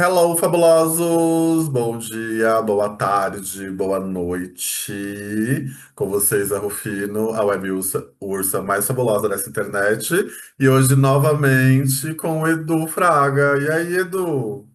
Hello, fabulosos! Bom dia, boa tarde, boa noite. Com vocês, a Rufino, a web ursa mais fabulosa dessa internet. E hoje, novamente, com o Edu Fraga. E aí, Edu?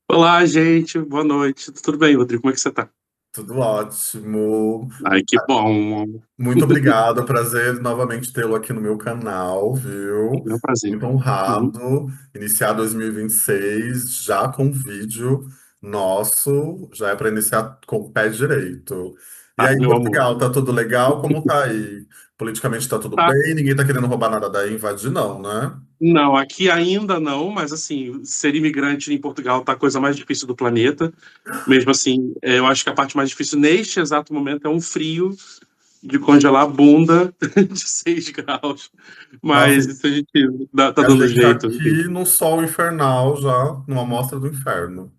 Olá, gente. Boa noite. Tudo bem, Rodrigo? Como é que você tá? Tudo ótimo. Ai, que bom. Muito obrigado, prazer novamente tê-lo aqui no meu canal, viu? É um prazer. Muito Uhum. honrado. Iniciar 2026 já com vídeo nosso, já é para iniciar com o pé direito. E Ah, aí, meu amor. Portugal, tá tudo legal? Como tá aí? Politicamente tá tudo Tá. bem? Ninguém tá querendo roubar nada daí, invadir, não, né? Não, aqui ainda não, mas assim, ser imigrante em Portugal tá a coisa mais difícil do planeta. Mesmo assim, eu acho que a parte mais difícil neste exato momento é um frio de congelar a bunda de 6 graus. Nossa, Mas isso a gente tá e a dando gente tá jeito, enfim. aqui no sol infernal já, numa mostra do inferno.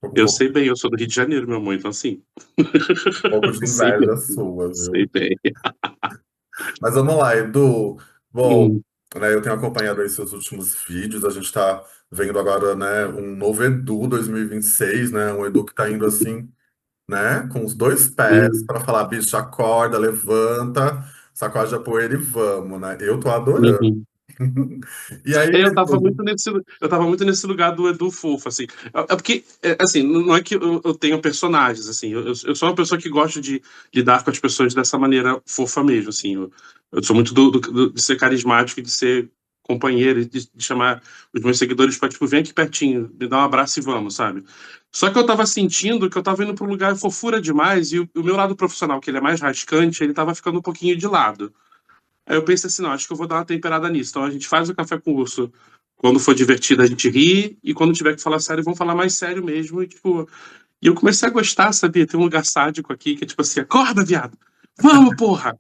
Tô com um Eu pouco, sei bem, eu sou do Rio de Janeiro, meu amor, então assim, um pouco de eu sei bem, inveja sua, sei viu? bem. Mas vamos lá, Edu. Bom, Hum, né, eu tenho acompanhado aí seus últimos vídeos. A gente está vendo agora, né, um novo Edu 2026, né? Um Edu que está indo assim, né, com os dois pés hum, para falar, bicho, acorda, levanta, sacode a poeira e vamos, né? Eu tô adorando. uhum. E aí, Eu tava Edu, muito nesse lugar do Edu fofo, assim. É porque, assim, não é que eu tenho personagens, assim. Eu sou uma pessoa que gosta de lidar com as pessoas dessa maneira fofa mesmo, assim. Eu sou muito de ser carismático e de ser companheiro, e de chamar os meus seguidores para, tipo, vem aqui pertinho, me dá um abraço e vamos, sabe? Só que eu tava sentindo que eu tava indo para um lugar fofura demais e o meu lado profissional, que ele é mais rascante, ele tava ficando um pouquinho de lado. Aí eu pensei assim, não, acho que eu vou dar uma temperada nisso. Então a gente faz o café com urso. Quando for divertido, a gente ri, e quando tiver que falar sério, vamos falar mais sério mesmo. E eu comecei a gostar, sabia? Tem um lugar sádico aqui que é tipo assim, acorda, viado! Vamos, porra!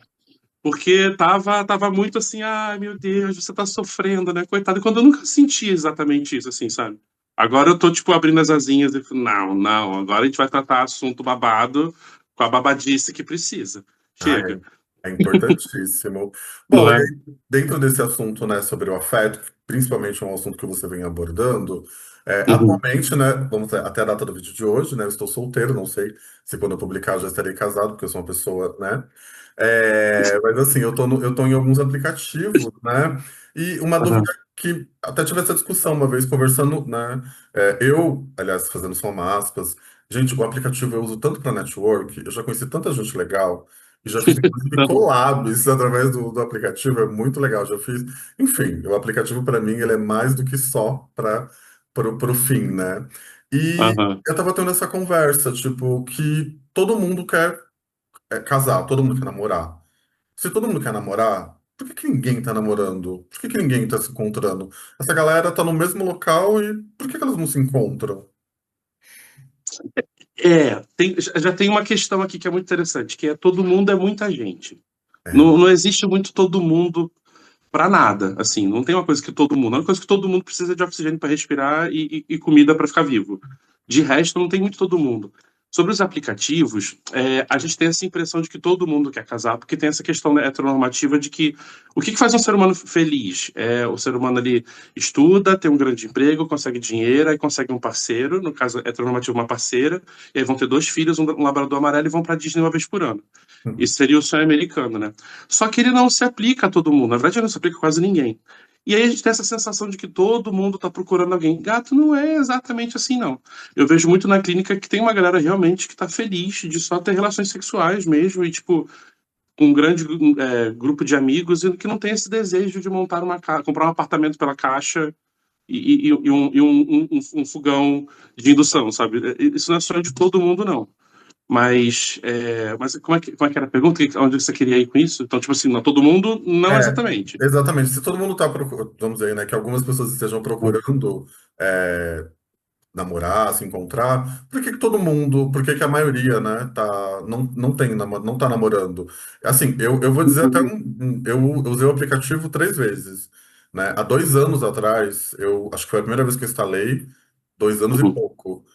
Porque tava muito assim, ai meu Deus, você tá sofrendo, né? Coitado. Quando eu nunca senti exatamente isso, assim, sabe? Agora eu tô, tipo, abrindo as asinhas e falo, não, não, agora a gente vai tratar assunto babado com a babadice que precisa. ah, Chega, é importantíssimo. não Bom, e é? aí, dentro desse assunto, né, sobre o afeto, que principalmente é um assunto que você vem abordando, Uhum. atualmente, né, vamos até a data do vídeo de hoje, né, eu estou solteiro, não sei se quando eu publicar eu já estarei casado, porque eu sou uma pessoa, né, mas assim, eu tô em alguns aplicativos, né, e uma dúvida Aham. que até tive essa discussão uma vez conversando, né, aliás, fazendo só uma aspas, gente, o aplicativo eu uso tanto para network, eu já conheci tanta gente legal, e já fiz, inclusive, collabs através do aplicativo, é muito legal. Já fiz. Enfim, o aplicativo, para mim, ele é mais do que só para o fim, né? E Aham. eu tava tendo essa conversa, tipo, que todo mundo quer casar, todo mundo quer namorar. Se todo mundo quer namorar, por que que ninguém tá namorando? Por que que ninguém tá se encontrando? Essa galera tá no mesmo local e por que que elas não se encontram? Já tem uma questão aqui que é muito interessante, que é todo mundo é muita gente. É, Não existe muito todo mundo para nada, assim, não tem uma coisa que todo mundo. A única coisa que todo mundo precisa é de oxigênio para respirar e comida para ficar vivo. De resto, não tem muito todo mundo. Sobre os aplicativos, a gente tem essa impressão de que todo mundo quer casar, porque tem essa questão, né, heteronormativa de que o que faz um ser humano feliz? É o ser humano ali estuda, tem um grande emprego, consegue dinheiro, aí consegue um parceiro, no caso heteronormativo, uma parceira, e aí vão ter dois filhos, um labrador amarelo e vão para Disney uma vez por ano. Isso seria o sonho americano, né? Só que ele não se aplica a todo mundo. Na verdade, ele não se aplica a quase ninguém. E aí a gente tem essa sensação de que todo mundo está procurando alguém. Gato não é exatamente assim, não. Eu vejo muito na clínica que tem uma galera realmente que está feliz de só ter relações sexuais mesmo e, tipo, com um grande grupo de amigos e que não tem esse desejo de montar uma casa, comprar um apartamento pela caixa e um fogão de indução, sabe? Isso não é sonho de todo mundo, não. Mas como é que era a pergunta? Onde você queria ir com isso? Então, tipo assim, não todo mundo, não é, exatamente. exatamente. Se todo mundo tá procurando, vamos dizer, né, que algumas pessoas estejam procurando. é, Namorar, se encontrar, por que que todo mundo, por que que a maioria, né, não tem, não tá namorando? Assim, eu vou dizer até eu usei o aplicativo 3 vezes, né? Há 2 anos atrás, eu acho que foi a primeira vez que eu instalei, 2 anos e Uhum, pouco.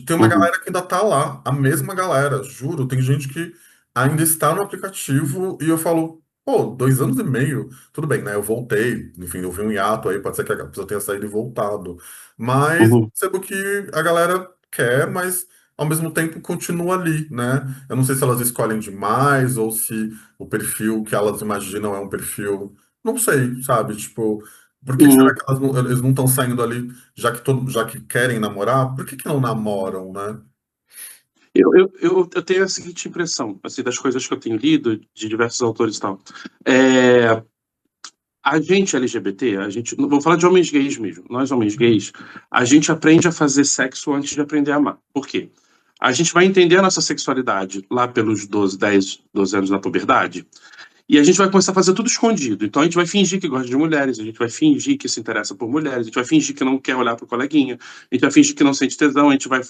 Tem uma uhum, galera que ainda tá lá, a mesma galera, juro, tem gente que ainda está no aplicativo e eu falo. Pô, 2 anos e meio, tudo bem, né? Eu voltei, enfim, eu vi um hiato aí, pode ser que a pessoa tenha saído e voltado. Mas Uhum. percebo que a galera quer, mas ao mesmo tempo continua ali, né? Eu não sei se elas escolhem demais ou se o perfil que elas imaginam é um perfil. Não sei, sabe? Tipo, por que que será Uhum. que eles não estão saindo ali, já que querem namorar? Por que que não namoram, né? Eu tenho a seguinte impressão, assim, das coisas que eu tenho lido, de diversos autores e tal. É, a gente LGBT, vou falar de homens gays mesmo, nós homens gays, a gente aprende a fazer sexo antes de aprender a amar. Por quê? A gente vai entender a nossa sexualidade lá pelos 12, 10, 12 anos da puberdade, e a gente vai começar a fazer tudo escondido. Então a gente vai fingir que gosta de mulheres, a gente vai fingir que se interessa por mulheres, a gente vai fingir que não quer olhar para o coleguinha, a gente vai fingir que não sente tesão, a gente vai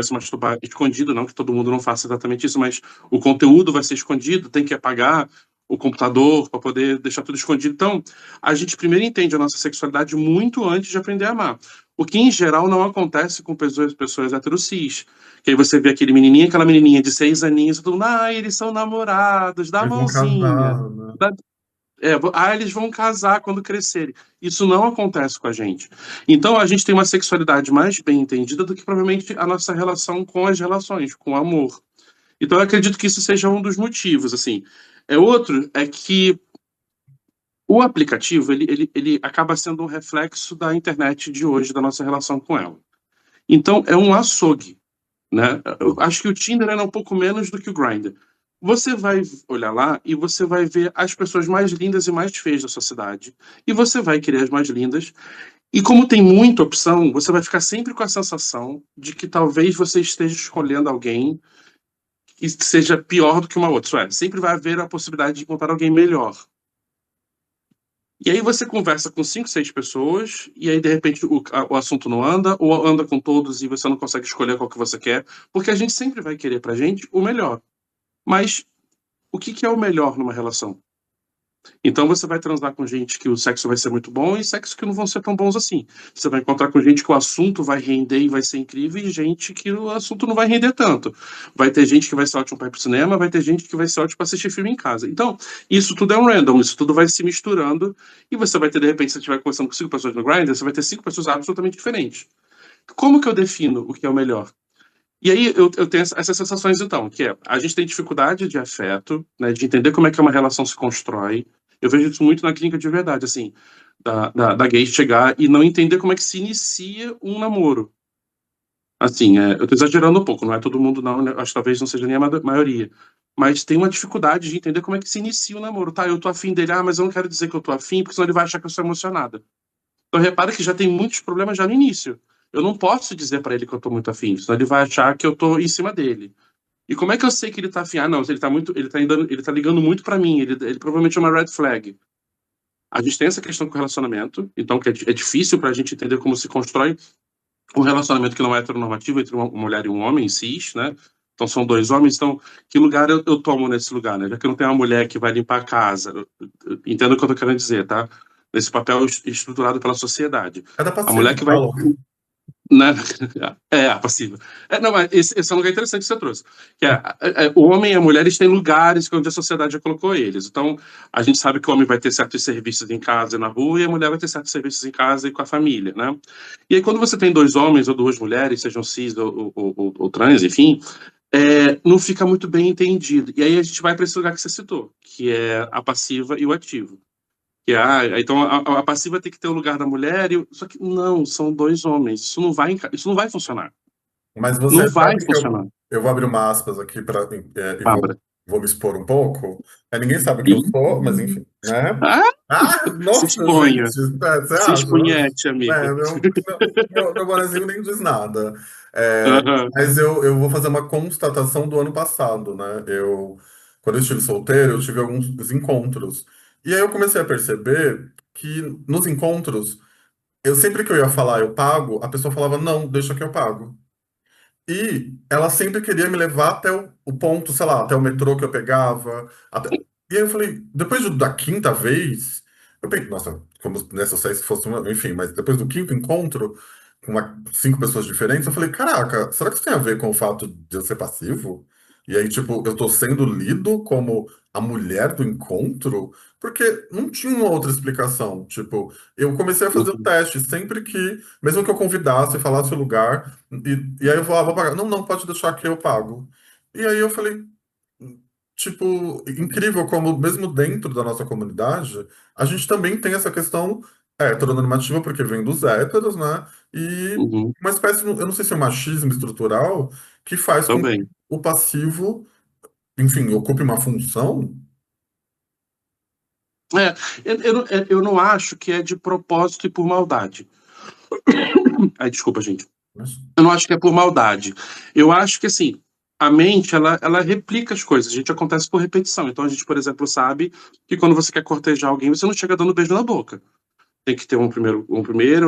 se masturbar escondido, não que todo mundo não faça exatamente isso, mas o conteúdo vai ser escondido, tem que apagar o computador para poder deixar tudo escondido. Então, a gente primeiro entende a nossa sexualidade muito antes de aprender a amar. O que, em geral, não acontece com pessoas heterocis. Que aí você vê aquele menininho, aquela menininha de 6 aninhos, todo mundo, eles são namorados, dá a Eles vão mãozinha. casar, né? Dá- eles vão casar quando crescerem. Isso não acontece com a gente. Então, a gente tem uma sexualidade mais bem entendida do que provavelmente a nossa relação com as relações, com o amor. Então, eu acredito que isso seja um dos motivos, assim. Outro é que o aplicativo, ele acaba sendo um reflexo da internet de hoje, da nossa relação com ela. Então, é um açougue, né? Eu acho que o Tinder era um pouco menos do que o Grindr. Você vai olhar lá e você vai ver as pessoas mais lindas e mais feias da sua cidade. E você vai querer as mais lindas. E como tem muita opção, você vai ficar sempre com a sensação de que talvez você esteja escolhendo alguém que seja pior do que uma outra. Isso é, sempre vai haver a possibilidade de encontrar alguém melhor. E aí você conversa com 5, 6 pessoas, e aí de repente o assunto não anda, ou anda com todos e você não consegue escolher qual que você quer, porque a gente sempre vai querer pra gente o melhor. Mas o que que é o melhor numa relação? Então você vai transar com gente que o sexo vai ser muito bom e sexo que não vão ser tão bons assim. Você vai encontrar com gente que o assunto vai render e vai ser incrível e gente que o assunto não vai render tanto. Vai ter gente que vai ser ótimo para ir pro cinema, vai ter gente que vai ser ótimo para assistir filme em casa. Então, isso tudo é um random, isso tudo vai se misturando e você vai ter, de repente, se você estiver conversando com 5 pessoas no Grindr, você vai ter 5 pessoas absolutamente diferentes. Como que eu defino o que é o melhor? E aí eu tenho essas sensações, então, que é, a gente tem dificuldade de afeto, né, de entender como é que uma relação se constrói. Eu vejo isso muito na clínica de verdade, assim, da gay chegar e não entender como é que se inicia um namoro. Assim, eu tô exagerando um pouco, não é todo mundo não, né, acho que talvez não seja nem a maioria. Mas tem uma dificuldade de entender como é que se inicia o namoro. Tá, eu tô afim dele, mas eu não quero dizer que eu tô afim, porque senão ele vai achar que eu sou emocionada. Então repara que já tem muitos problemas já no início. Eu não posso dizer para ele que eu tô muito afim, senão ele vai achar que eu tô em cima dele. E como é que eu sei que ele tá afim? Não, ele tá ligando muito pra mim, ele provavelmente é uma red flag. A gente tem essa questão com o relacionamento, então que é difícil pra gente entender como se constrói um relacionamento que não é heteronormativo entre uma mulher e um homem, cis, né? Então são dois homens, então que lugar eu tomo nesse lugar, né? Já que não tem uma mulher que vai limpar a casa, entendo o que eu tô querendo dizer, tá? Nesse papel estruturado pela sociedade. É da A mulher passiva, que vai fala. né? A passiva. Não, mas esse é um lugar interessante que você trouxe. Que o homem e a mulher eles têm lugares onde a sociedade já colocou eles. Então, a gente sabe que o homem vai ter certos serviços em casa e na rua, e a mulher vai ter certos serviços em casa e com a família, né? E aí, quando você tem dois homens ou duas mulheres, sejam cis ou trans, enfim, não fica muito bem entendido. E aí a gente vai para esse lugar que você citou, que é a passiva e o ativo. Então a passiva tem que ter o lugar da mulher, só que não, são dois homens. Isso não vai funcionar. Mas você Não vai sabe que funcionar, eu vou abrir uma aspas aqui e Bárbara. vou me expor um pouco. Ninguém sabe o que eu Ih, sou, mas enfim, né? ah, Ah, se nossa, gente, exponha, você se acha? expunhete, amigo. Meu bonezinho nem diz nada. Aham. Mas eu vou fazer uma constatação do ano passado, né? Quando eu estive solteiro, eu tive alguns encontros. E aí eu comecei a perceber que nos encontros, sempre que eu ia falar eu pago, a pessoa falava, não, deixa que eu pago. E ela sempre queria me levar até o ponto, sei lá, até o metrô que eu pegava. E aí eu falei, da quinta vez, eu pensei, nossa, como nessa sei se fosse uma, enfim, mas depois do quinto encontro, com 5 pessoas diferentes, eu falei, caraca, será que isso tem a ver com o fato de eu ser passivo? E aí, tipo, eu tô sendo lido como a mulher do encontro, porque não tinha uma outra explicação. Tipo, eu comecei a fazer o Uhum, teste sempre que, mesmo que eu convidasse, falasse o lugar, e aí eu falava, vou pagar. Não, não, pode deixar que eu pago. E aí eu falei, tipo, incrível como, mesmo dentro da nossa comunidade, a gente também tem essa questão heteronormativa, porque vem dos héteros, né? E uhum, uma espécie, eu não sei se é um machismo estrutural, que faz com que também. o passivo, enfim, ocupe uma função. É, eu não acho que é de propósito e por maldade. Ai, desculpa, gente. Mas, Eu não acho que é por maldade. Eu acho que, assim, a mente, ela replica as coisas. A gente acontece por repetição. Então, a gente, por exemplo, sabe que quando você quer cortejar alguém, você não chega dando beijo na boca. Tem que ter um primeiro,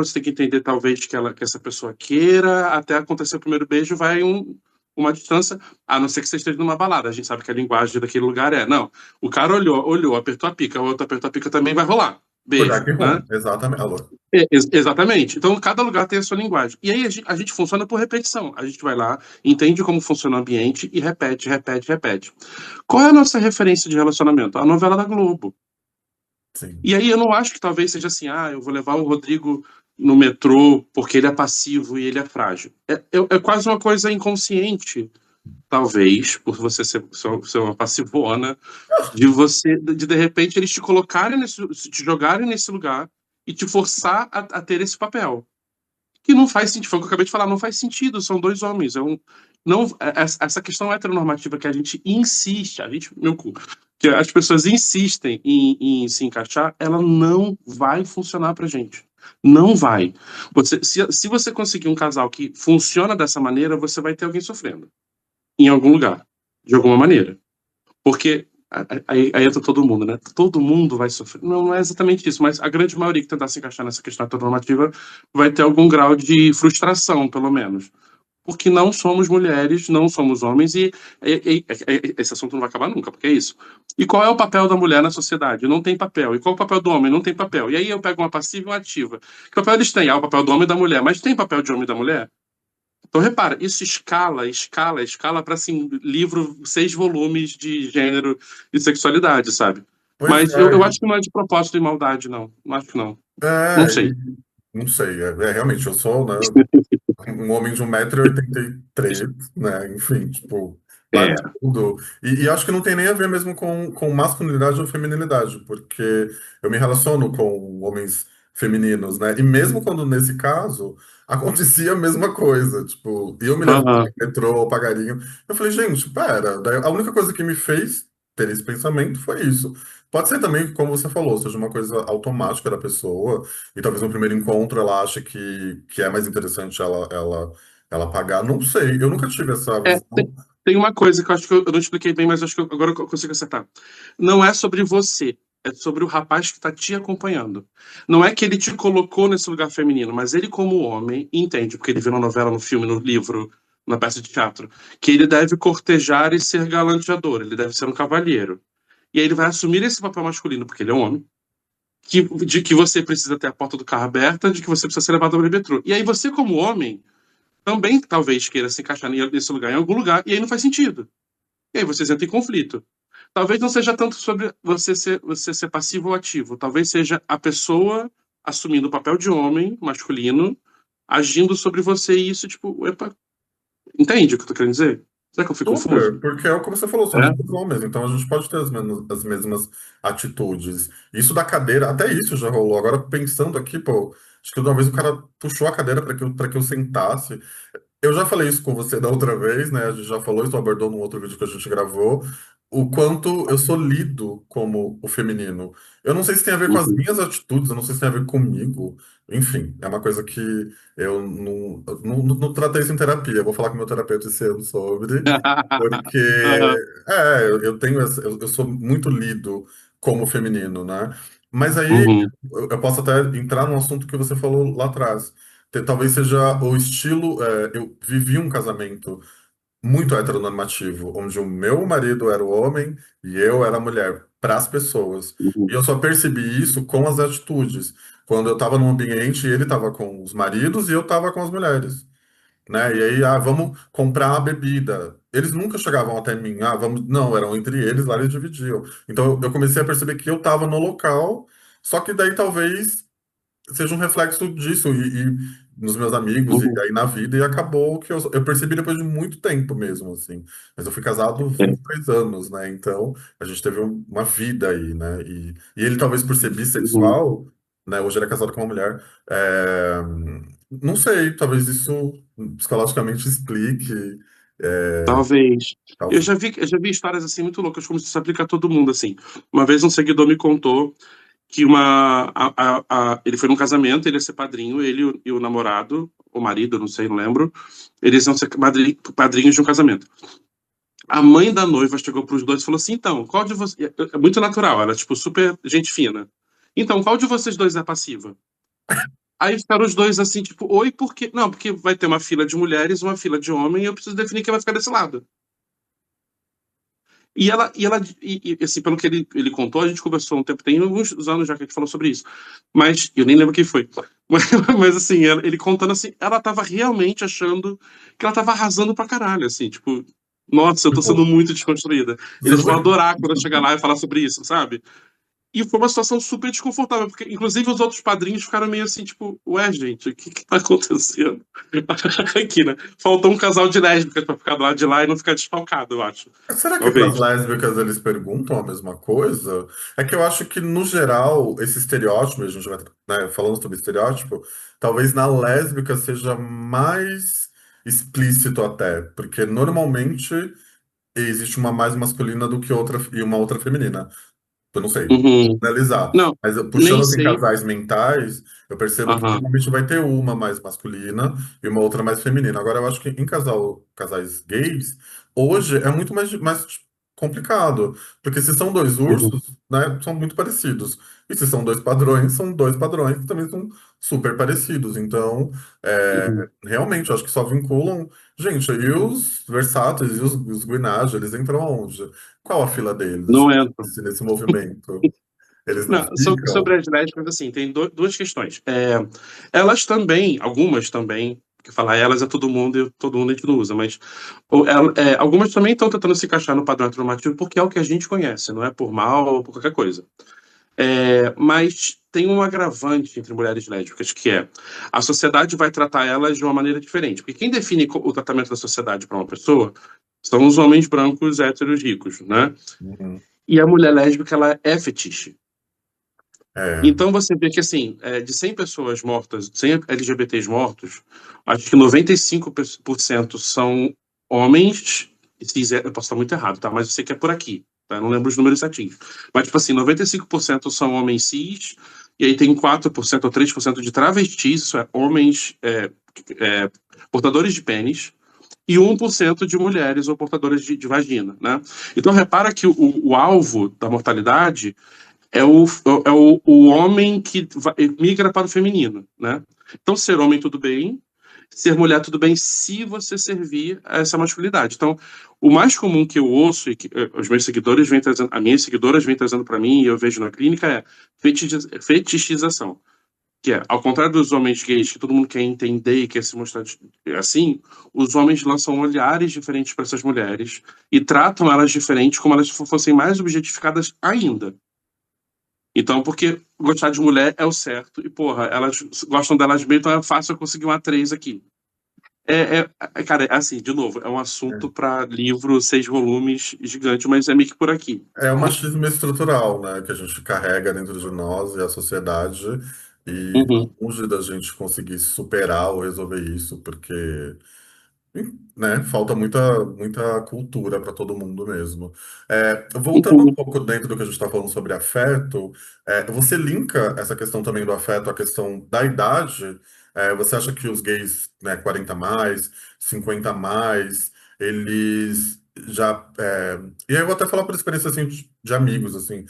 você tem que entender, talvez, que essa pessoa queira, até acontecer o primeiro beijo, vai uma distância, a não ser que você esteja numa balada. A gente sabe que a linguagem daquele lugar é, não, o cara olhou, apertou a pica, o outro apertou a pica também, vai rolar. por Beijo, dark né? room, exatamente. Alô. Exatamente. Então, cada lugar tem a sua linguagem. E aí a gente funciona por repetição. A gente vai lá, entende como funciona o ambiente e repete, repete, repete. Qual é a nossa referência de relacionamento? A novela da Globo. Sim. E aí eu não acho que talvez seja assim, eu vou levar o Rodrigo no metrô porque ele é passivo e ele é frágil. É quase uma coisa inconsciente, talvez, por você ser uma passivona, de repente eles te colocarem te jogarem nesse lugar e te forçar a ter esse papel. Que não faz sentido, foi o que eu acabei de falar, não faz sentido, são dois homens. Não, essa questão heteronormativa que a gente insiste, meu cu, que as pessoas insistem em se encaixar, ela não vai funcionar pra gente. Não vai. Se você conseguir um casal que funciona dessa maneira, você vai ter alguém sofrendo. Em algum lugar. De alguma maneira. Porque aí entra todo mundo, né? Todo mundo vai sofrer. Não, não é exatamente isso, mas a grande maioria que tentar se encaixar nessa questão heteronormativa vai ter algum grau de frustração, pelo menos. Porque não somos mulheres, não somos homens, esse assunto não vai acabar nunca, porque é isso. E qual é o papel da mulher na sociedade? Não tem papel. E qual é o papel do homem? Não tem papel. E aí eu pego uma passiva e uma ativa. Que papel eles têm? O papel do homem e da mulher. Mas tem papel de homem e da mulher? Então, repara, isso escala, escala, escala para assim, livro, 6 volumes de gênero e sexualidade, sabe? Pois Mas eu é, acho que não é de propósito e maldade, não. Não acho que não. Não é, sei. não sei, realmente, eu sou, né, um homem de 1,83 m, né? Enfim, tipo, É. tudo. E acho que não tem nem a ver mesmo com masculinidade ou feminilidade, porque eu me relaciono com homens femininos, né? E mesmo quando nesse caso acontecia a mesma coisa, tipo, eu me levava Aham. no metrô ou pagarinho, eu falei, gente, pera, daí a única coisa que me fez ter esse pensamento foi isso. Pode ser também, como você falou, seja uma coisa automática da pessoa, e talvez no primeiro encontro ela ache que é mais interessante ela pagar. Não sei, eu nunca tive essa É, tem, visão. tem uma coisa que eu acho que eu não expliquei bem, mas acho que agora eu consigo acertar. Não é sobre você, é sobre o rapaz que está te acompanhando. Não é que ele te colocou nesse lugar feminino, mas ele, como homem, entende, porque ele viu na novela, no filme, no livro, na peça de teatro, que ele deve cortejar e ser galanteador, ele deve ser um cavalheiro. E aí ele vai assumir esse papel masculino, porque ele é um homem, de que você precisa ter a porta do carro aberta, de que você precisa ser levado ao metrô. E aí você, como homem, também talvez queira se encaixar nesse lugar, em algum lugar, e aí não faz sentido. E aí vocês entram em conflito. Talvez não seja tanto sobre você ser passivo ou ativo, talvez seja a pessoa assumindo o papel de homem, masculino, agindo sobre você e isso, tipo, epa, entende o que eu tô querendo dizer? Será que eu fui confuso? Super, porque é o que você falou, somos É? todos homens, então a gente pode ter as mesmas atitudes. Isso da cadeira, até isso já rolou. Agora, pensando aqui, pô, acho que uma vez o cara puxou a cadeira para que eu sentasse. Eu já falei isso com você da outra vez, né? A gente já falou isso, abordou num outro vídeo que a gente gravou. O quanto eu sou lido como o feminino. Eu não sei se tem a ver com as Uhum. minhas atitudes, eu não sei se tem a ver comigo. Enfim, é uma coisa que eu não tratei isso em terapia. Eu vou falar com meu terapeuta esse ano sobre, porque Aham. eu tenho eu sou muito lido como feminino, né? Mas aí Uhum. eu posso até entrar num assunto que você falou lá atrás. Talvez seja o estilo. Eu vivi um casamento muito heteronormativo, onde o meu marido era o homem e eu era a mulher, para as pessoas. E Uhum. eu só percebi isso com as atitudes. Quando eu estava num ambiente, ele estava com os maridos e eu estava com as mulheres. né? E aí, vamos comprar a bebida. Eles nunca chegavam até mim, vamos. Não, eram entre eles, lá eles dividiam. Então eu comecei a perceber que eu estava no local, só que daí talvez seja um reflexo disso e nos meus amigos e Uhum. aí na vida, e acabou que eu percebi depois de muito tempo mesmo, assim. Mas eu fui casado É. 23 anos, né? Então a gente teve uma vida aí, né? E ele talvez por ser Uhum. bissexual, né? Hoje ele é casado com uma mulher. Não sei, talvez isso psicologicamente explique. é, Talvez. talvez. Eu já vi histórias assim muito loucas, como se isso aplica a todo mundo, assim. Uma vez um seguidor me contou que ele foi num casamento, ele ia ser padrinho, ele e o namorado, o marido, não sei, não lembro, eles iam ser padrinhos de um casamento. A mãe da noiva chegou para os dois e falou assim: então, qual de vocês. É muito natural, ela é tipo super gente fina. Então, qual de vocês dois é passiva? Aí ficaram os dois assim, tipo, oi, por quê? Não, porque vai ter uma fila de mulheres, uma fila de homem, e eu preciso definir quem vai ficar desse lado. Assim, pelo que ele contou, a gente conversou um tempo, tem alguns anos já que a gente falou sobre isso, mas eu nem lembro quem foi. Mas assim, ele contando assim, ela tava realmente achando que ela tava arrasando pra caralho, assim, tipo, nossa, eu tô sendo Tipo, muito desconstruída. você Eles não vão vai. adorar quando eu chegar lá e falar sobre isso, sabe? E foi uma situação super desconfortável, porque inclusive os outros padrinhos ficaram meio assim, tipo, ué, gente, o que que tá acontecendo? Aqui, né? Faltou um casal de lésbicas pra ficar do lado de lá e não ficar desfalcado, eu acho. Será que para as Talvez. lésbicas eles perguntam a mesma coisa? É que eu acho que, no geral, esse estereótipo, a gente vai, né, falando sobre estereótipo, talvez na lésbica seja mais explícito até, porque normalmente existe uma mais masculina do que outra e uma outra feminina. Eu não sei, Uhum. analisar. Não, Mas nem puxando assim sei. casais mentais, eu percebo que Aham. normalmente vai ter uma mais masculina e uma outra mais feminina. Agora, eu acho que em casais gays, hoje é muito mais complicado. Porque se são dois Uhum. ursos, né, são muito parecidos. E se são dois padrões que também são super parecidos. Então, Uhum. realmente, eu acho que só vinculam. Gente, e os versáteis e os Guinage, eles entram aonde? Qual a fila deles Não entram. nesse movimento? Eles não Não, sobre ficam? as lésbicas, assim, tem duas questões. Elas também, algumas também, que falar elas é todo mundo e todo mundo a gente não usa, mas algumas também estão tentando se encaixar no padrão heteronormativo porque é o que a gente conhece, não é por mal ou por qualquer coisa. Mas tem um agravante entre mulheres lésbicas, que é a sociedade vai tratar elas de uma maneira diferente. Porque quem define o tratamento da sociedade para uma pessoa são os homens brancos héteros ricos, né? Uhum. E a mulher lésbica, ela é fetiche. É, Então você vê que, assim, de 100 pessoas mortas, 100 LGBTs mortos, acho que 95% são homens, eu posso estar muito errado, tá? Mas eu sei que é por aqui, tá? Eu não lembro os números certinhos. Mas, tipo assim, 95% são homens cis, e aí tem 4% ou 3% de travestis, isso é, homens é, portadores de pênis, e 1% de mulheres ou portadoras de vagina, né? Então repara que o alvo da mortalidade é o homem que migra para o feminino, né? Então, ser homem tudo bem, ser mulher tudo bem, se você servir a essa masculinidade. Então, o mais comum que eu ouço e que os meus seguidores vêm trazendo, as minhas seguidoras vêm trazendo para mim e eu vejo na clínica é fetichização. Que é, ao contrário dos homens gays, que todo mundo quer entender e quer se mostrar assim, os homens lançam olhares diferentes para essas mulheres e tratam elas diferentes como elas fossem mais objetificadas ainda. Então, porque gostar de mulher é o certo. E, porra, elas gostam delas bem, então é fácil eu conseguir uma atriz aqui. Cara, assim, de novo, é um assunto para livro, 6 volumes, gigante, mas é meio que por aqui. é o machismo estrutural, né, que a gente carrega dentro de nós e a sociedade, e Uhum, longe da gente conseguir superar ou resolver isso, porque, né, falta muita cultura para todo mundo mesmo. Voltando um uhum, pouco dentro do que a gente está falando sobre afeto, você linka essa questão também do afeto à questão da idade? Você acha que os gays, né, 40 mais, 50 mais, eles já. E aí eu vou até falar por experiência assim, de amigos, assim.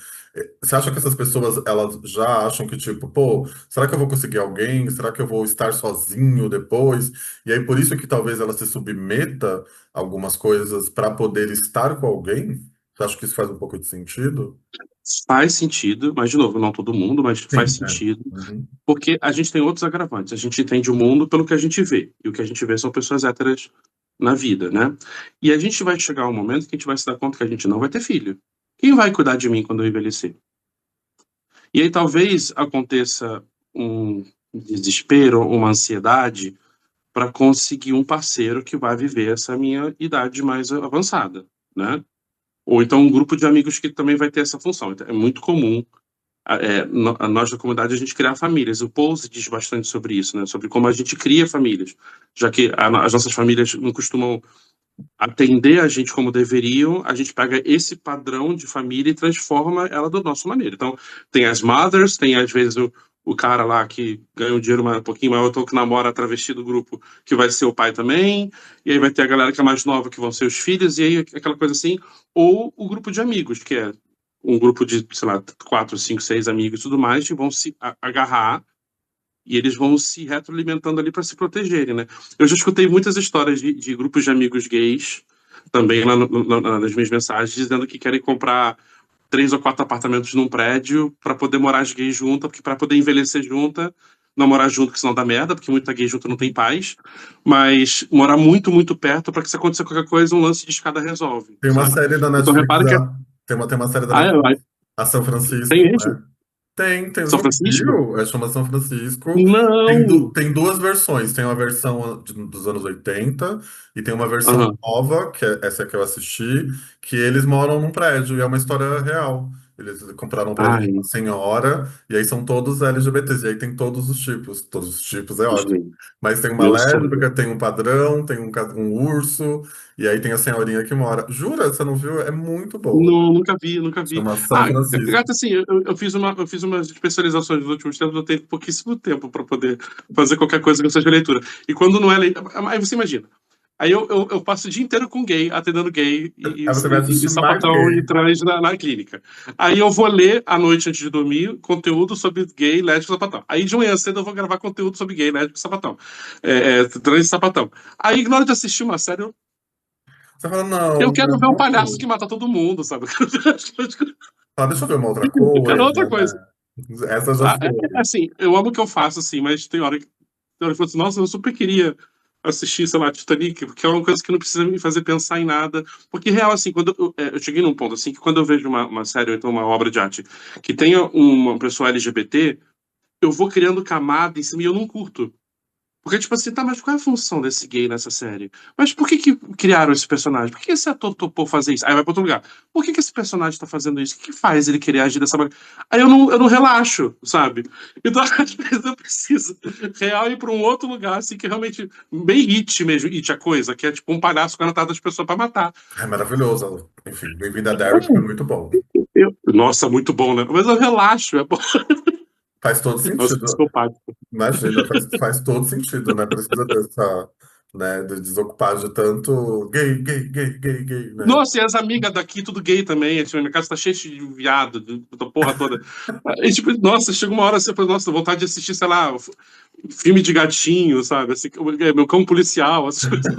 Você acha que essas pessoas elas já acham que, tipo, pô, será que eu vou conseguir alguém? Será que eu vou estar sozinho depois? E aí, por isso que talvez ela se submeta a algumas coisas para poder estar com alguém? Você acha que isso faz um pouco de sentido? Faz sentido, mas de novo, não todo mundo, mas faz Sim, é. sentido, Uhum. porque a gente tem outros agravantes. A gente entende o mundo pelo que a gente vê, e o que a gente vê são pessoas héteras na vida, né? E a gente vai chegar um momento que a gente vai se dar conta que a gente não vai ter filho. Quem vai cuidar de mim quando eu envelhecer? E aí talvez aconteça um desespero, uma ansiedade para conseguir um parceiro que vai viver essa minha idade mais avançada, né? Ou então um grupo de amigos que também vai ter essa função. Então, é muito comum nós da comunidade a gente criar famílias. O Pose diz bastante sobre isso, né? Sobre como a gente cria famílias, já que as nossas famílias não costumam atender a gente como deveriam, a gente pega esse padrão de família e transforma ela da nossa maneira. Então, tem as mothers, tem às vezes o cara lá que ganha um dinheiro um pouquinho maior, ou que namora a travesti do grupo, que vai ser o pai também, e aí vai ter a galera que é mais nova, que vão ser os filhos, e aí aquela coisa assim, ou o grupo de amigos, que é um grupo de, sei lá, 4, 5, 6 amigos e tudo mais, que vão se agarrar e eles vão se retroalimentando ali para se protegerem, né? Eu já escutei muitas histórias de grupos de amigos gays, também lá nas minhas mensagens, dizendo que querem comprar 3 ou 4 apartamentos num prédio para poder morar as gays juntas, porque para poder envelhecer junta, não morar junto, que senão dá merda, porque muita gay junto não tem paz, mas morar muito, muito perto para que se acontecer qualquer coisa, um lance de escada resolve, Tem uma sabe? série da Então Netflix, repara que tem uma série da ah, Netflix, a São tem Francisco, mesmo? né? Tem, você São não Francisco? viu? É, chama São Francisco. Não! Tem duas versões. Tem uma versão dos anos 80 e tem uma versão Aham. nova, que é essa que eu assisti, que eles moram num prédio e é uma história real. Eles compraram um prédio de uma Ai, senhora e aí são todos LGBTs. E aí tem todos os tipos. Todos os tipos é ótimo. gente, Mas tem uma meu sonho. lésbica, tem um padrão, tem um urso, e aí tem a senhorinha que mora. Jura? Você não viu? É muito boa. Não, nunca vi, nunca vi. Chama São Ah, Francisco. gata, assim, eu fiz umas especializações nos últimos tempos, eu tenho pouquíssimo tempo para poder fazer qualquer coisa que não seja leitura. E quando não é leitura. Aí você imagina. Aí eu passo o dia inteiro com gay, atendendo gay Aí você vai e assistir mais sapatão e gay. trans na clínica. Aí eu vou ler à noite antes de dormir conteúdo sobre gay, lésbico e sapatão. Aí de manhã cedo eu vou gravar conteúdo sobre gay, lésbico e sapatão. Trans e sapatão. Aí na hora de assistir uma série, Você fala, eu não, quero ver um palhaço que não. mata todo mundo, sabe? Ah, deixa eu ver uma outra Eu quero coisa, outra coisa. né? Essa já Ah, foi. assim, eu amo o que eu faço, assim, mas tem hora que eu falo assim, nossa, eu super queria assistir, sei lá, Titanic, porque é uma coisa que não precisa me fazer pensar em nada. Porque, real, assim, quando eu cheguei num ponto, assim, que quando eu vejo uma série ou então uma obra de arte que tenha uma pessoa LGBT, eu vou criando camada em cima e eu não curto. Porque, tipo assim, tá, mas qual é a função desse gay nessa série? Mas por que que criaram esse personagem? Por que esse ator topou fazer isso? Aí vai pra outro lugar. Por que que esse personagem tá fazendo isso? O que que faz ele querer agir dessa maneira? Aí eu não relaxo, sabe? Então, às vezes eu preciso real ir pra um outro lugar, assim, que realmente, bem It mesmo, It a coisa, que é tipo um palhaço correndo atrás das pessoas pra matar. É maravilhoso. Enfim, Bem-vindo a Derek foi muito bom. Nossa, muito bom, né? Mas eu relaxo, é bom. Faz todo Nossa, sentido. psicopático. Imagina, faz todo sentido, né? Precisa dessa, né, de desocupar de tanto gay, né? Nossa, e as amigas daqui, tudo gay também. Tipo, minha casa tá cheia de viado, da porra toda. E, tipo, nossa, chega uma hora você fala, nossa, vontade de assistir, sei lá, filme de gatinho, sabe? Assim, meu cão policial, essas coisas.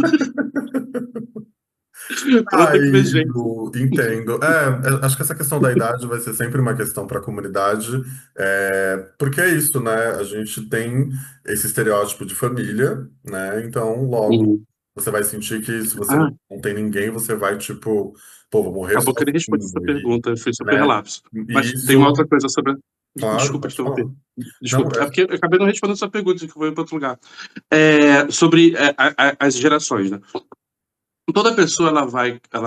Pra não Ah, ter que ver gente. entendo. Acho que essa questão da idade vai ser sempre uma questão para a comunidade, porque é isso, né? A gente tem esse estereótipo de família, né? Então, logo, Uhum. você vai sentir que se você Ah, não tem ninguém, você vai, tipo, pô, vou morrer acabou que ele responde essa sozinho, pergunta, foi super né? relapso. E Mas tem uma outra isso, coisa sobre. claro, Desculpa te pode falar. interromper. Não, Desculpa. É porque eu acabei não respondendo sua pergunta, que eu vou ir para outro lugar. Sobre as gerações, né? Toda pessoa ela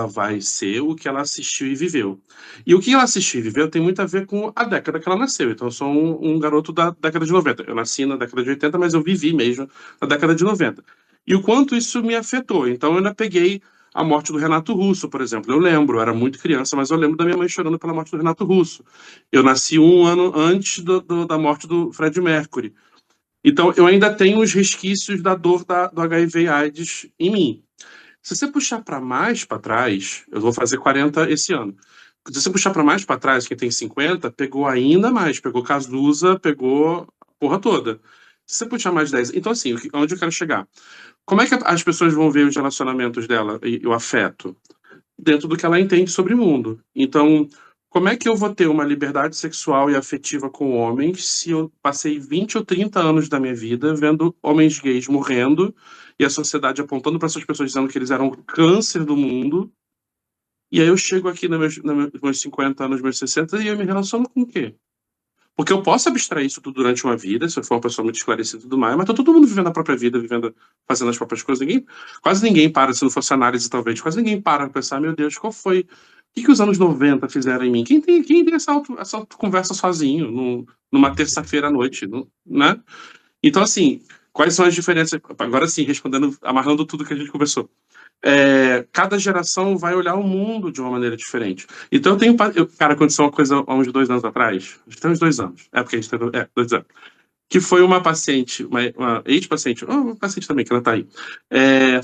vai ser o que ela assistiu e viveu. E o que ela assistiu e viveu tem muito a ver com a década que ela nasceu. Então, eu sou um garoto da década de 90. Eu nasci na década de 80, mas eu vivi mesmo na década de 90. E o quanto isso me afetou. Então, eu ainda peguei a morte do Renato Russo, por exemplo. Eu lembro, eu era muito criança, mas eu lembro da minha mãe chorando pela morte do Renato Russo. Eu nasci um ano antes da morte do Fred Mercury. Então, eu ainda tenho os resquícios da dor do HIV e AIDS em mim. Se você puxar para mais para trás, eu vou fazer 40 esse ano. Se você puxar para mais para trás, quem tem 50, pegou ainda mais, pegou Cazuza, pegou a porra toda. Se você puxar mais 10, então assim, onde eu quero chegar? Como é que as pessoas vão ver os relacionamentos dela e o afeto? Dentro do que ela entende sobre o mundo. Então, como é que eu vou ter uma liberdade sexual e afetiva com homens se eu passei 20 ou 30 anos da minha vida vendo homens gays morrendo e a sociedade apontando para essas pessoas dizendo que eles eram o câncer do mundo, e aí eu chego aqui nos meus 50 anos, meus 60, e eu me relaciono com o quê? Porque eu posso abstrair isso tudo durante uma vida, se eu for uma pessoa muito esclarecida e tudo mais, mas tá todo mundo vivendo a própria vida, vivendo, fazendo as próprias coisas. Quase ninguém para, se não fosse análise, talvez, quase ninguém para pra pensar, meu Deus, qual foi? O que os anos 90 fizeram em mim? Quem tem essa conversa sozinho, numa terça-feira à noite, né? Então, assim, quais são as diferenças? Agora sim, respondendo, amarrando tudo que a gente conversou. Cada geração vai olhar o mundo de uma maneira diferente. Então, cara, aconteceu uma coisa há uns 2 anos atrás, acho que tem uns 2 anos, porque a gente teve, 2 anos, que foi uma paciente, uma ex-paciente, uma paciente também, que ela tá aí,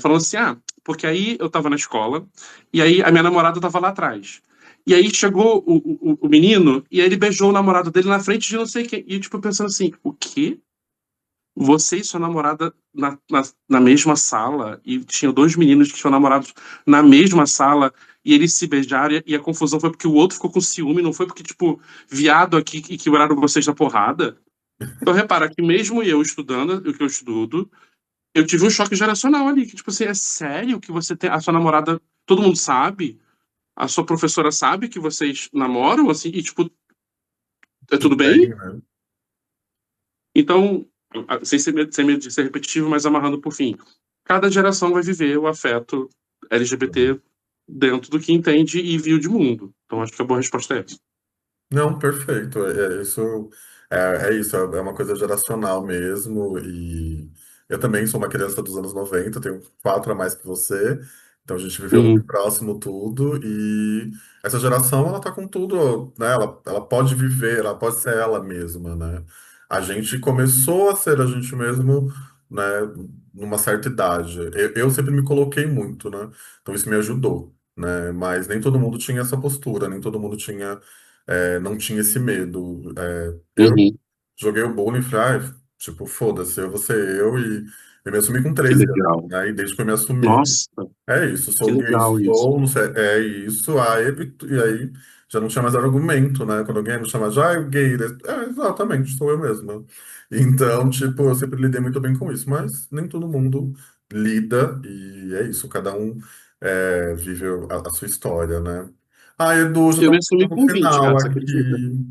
falando assim, porque aí eu tava na escola, e aí a minha namorada tava lá atrás. E aí chegou o menino, e aí ele beijou o namorado dele na frente de não sei quem. E tipo, pensando assim, o quê? Você e sua namorada na mesma sala, e tinham dois meninos que tinham namorados na mesma sala, e eles se beijaram, e a confusão foi porque o outro ficou com ciúme, não foi porque, tipo, viado aqui e quebraram vocês na porrada. Então, repara que mesmo eu estudando o que eu estudo, eu tive um choque geracional ali, que, tipo assim, é sério que você tem, a sua namorada, todo mundo sabe, a sua professora sabe que vocês namoram, assim, e, tipo, é Tudo tudo bem, bem? né? Então, sem medo de ser repetitivo, mas amarrando por fim. Cada geração vai viver o afeto LGBT dentro do que entende e viu de mundo. Então, acho que a boa resposta é essa. Não, perfeito. É isso, é uma coisa geracional mesmo. E eu também sou uma criança dos anos 90, tenho 4 a mais que você, então a gente viveu muito Uhum, próximo tudo. E essa geração, ela tá com tudo, né? Ela pode viver, ela pode ser ela mesma, né? A gente começou a ser a gente mesmo, né, numa certa idade. Eu sempre me coloquei muito, né? Então isso me ajudou, né? Mas nem todo mundo tinha essa postura, nem todo mundo tinha não tinha esse medo. Eu uhum. joguei o bowling e falei, tipo, foda-se, eu vou ser eu me assumi com Que 13 anos, legal. né? E desde que eu me assumi, Nossa, é isso, que sou gay, legal isso. sou, não sei, é isso, e aí já não tinha mais argumento, né? Quando alguém me chama de, o gay, exatamente, sou eu mesma. Então, tipo, eu sempre lidei muito bem com isso, mas nem todo mundo lida, e é isso, cada um vive a sua história, né? Edu, já Eu me estamos assumi no com 20, final cara, você acredita? aqui.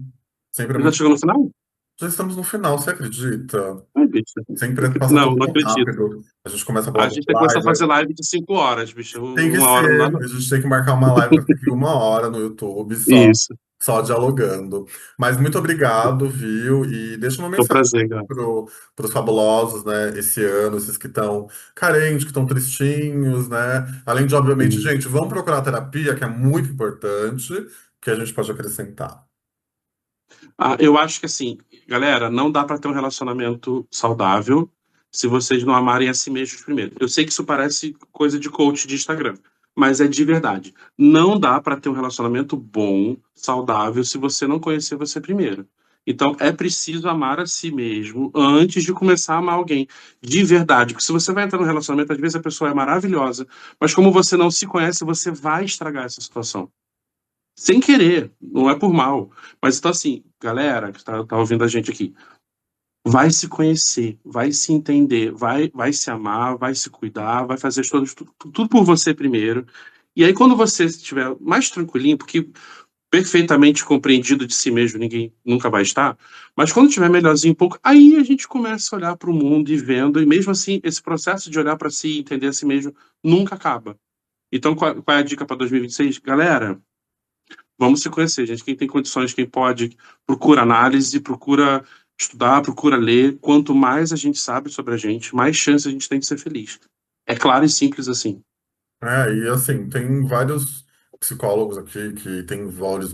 Sempre é Você já muito. chegou no final? Já estamos no final, você acredita? Ai, bicho. Sempre passa Não, tudo não tão acredito. rápido. A gente começa a falar A de gente tem que começar a fazer live. live de 5 horas, bicho. Tem que Uma hora não dá, ser. não. A gente tem que marcar uma live para ficar aqui 1 hora no YouTube Isso. só dialogando. Mas muito obrigado, viu? E deixa uma Foi um mensagem prazer, cara. para os fabulosos, né? Esse ano, esses que estão carentes, que estão tristinhos, né? Além de, obviamente, Uhum. gente, vão procurar terapia, que é muito importante, que a gente pode acrescentar. Eu acho que assim, galera, não dá pra ter um relacionamento saudável se vocês não amarem a si mesmos primeiro. Eu sei que isso parece coisa de coach de Instagram, mas é de verdade. Não dá pra ter um relacionamento bom, saudável, se você não conhecer você primeiro. Então é preciso amar a si mesmo antes de começar a amar alguém. De verdade. Porque se você vai entrar num relacionamento, às vezes a pessoa é maravilhosa, mas como você não se conhece, você vai estragar essa situação. Sem querer, não é por mal. Mas então, assim, galera que tá ouvindo a gente aqui, vai se conhecer, vai se entender, vai se amar, vai se cuidar, vai fazer tudo por você primeiro. E aí, quando você estiver mais tranquilinho, porque perfeitamente compreendido de si mesmo, ninguém nunca vai estar, mas quando estiver melhorzinho um pouco, aí a gente começa a olhar para o mundo e vendo, e mesmo assim, esse processo de olhar para si e entender a si mesmo nunca acaba. Então, qual é a dica para 2026? Galera, vamos se conhecer, gente. Quem tem condições, quem pode, procura análise, procura estudar, procura ler. Quanto mais a gente sabe sobre a gente, mais chance a gente tem de ser feliz. É claro e simples assim. E assim, tem vários psicólogos aqui que têm valores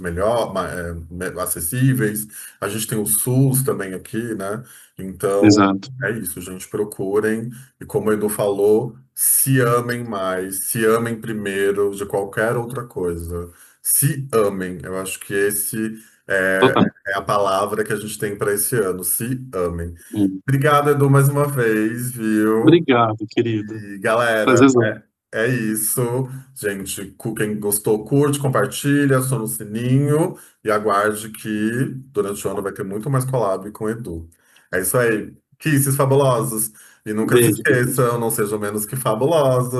acessíveis. A gente tem o SUS também aqui, né? Então, Exato. é isso, gente, procurem. E como o Edu falou, se amem mais, se amem primeiro de qualquer outra coisa. Se amem. Eu acho que esse é, Total. é a palavra que a gente tem para esse ano. Se amem. Hum. Obrigado, Edu, mais uma vez, viu? Obrigado, querido. E galera. Prazerzão. É isso, gente. Quem gostou, curte, compartilha, aciona o sininho e aguarde que durante o ano vai ter muito mais collab com o Edu. É isso aí. Kisses fabulosos. E nunca se Beijo, querido. esqueçam, não sejam menos que fabulosos.